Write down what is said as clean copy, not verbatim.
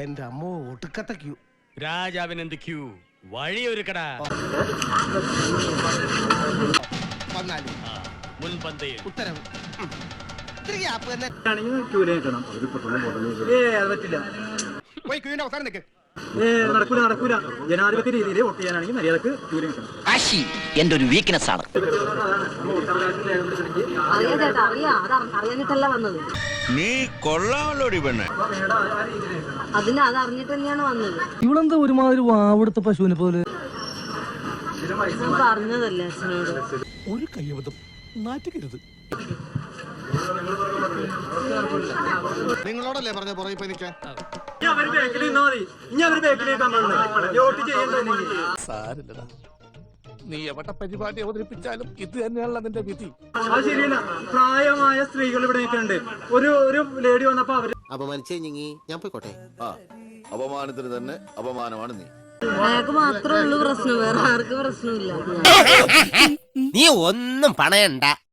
എന്റെ അമ്മോ ഒട്ടുക്കത്ത Q. രാജാവിനെന്ത് Q? വഴിയൊരുക്കടാ. വന്നാലും മുൻപന്തയിൽ ഉത്തരവ്. ഇത്തിരി ഗ്യാപ്പ് തന്നെ. പോയി ക്യൂവിന്റെ അവസാനം നിൽക്ക്. നടക്കൂല. ജനാധിപത്യ രീതിയിൽ വോട്ട് ചെയ്യാനാണെങ്കിൽ മര്യാദക്ക് ക്യൂവിൽ നിൽക്കണം. വാശി എന്റെ ഒരു വീക്ക്നെസ് ആണ്. അറിയാനിട്ടല്ല വന്നത്. നീ കൊള്ളാമല്ലോടി പെണ്ണെ. അതറിഞ്ഞിട്ട് തന്നെയാണ് വന്നത്. ഇവളെന്താ ഒരുമാതിരി വാവെടുത്ത പശുവിനെ പോലെ പറഞ്ഞതല്ലേ അച്ഛനോട്. ഒരു കയ്യബദ്ധം നാറ്റിക്കരുത്. നിങ്ങളോടല്ലേ പറഞ്ഞ പുറകെ പോയി നിൽക്കാൻ. സാരില്ലടാ, നീ എവിടെ പരിപാടി അവതരിപ്പിച്ചാലും ഇത് തന്നെയാണല്ലോ നിന്റെ വിധി. ശരിയല്ല, പ്രായമായ സ്ത്രീകൾ ഇവിടെ നിൽക്കുന്നുണ്ട്. ഒരു ലേഡി വന്നപ്പോ അവര് അപമാനിച്ചേ ഞാൻ പോയിക്കോട്ടെ. അപമാനത്തിന് തന്നെ അപമാനമാണ് നീ. അയാൾക്ക് മാത്രമേ ഉള്ളൂ പ്രശ്നം, വേറെ ആർക്കും പ്രശ്നമില്ല. നീ ഒന്നും പണയണ്ട.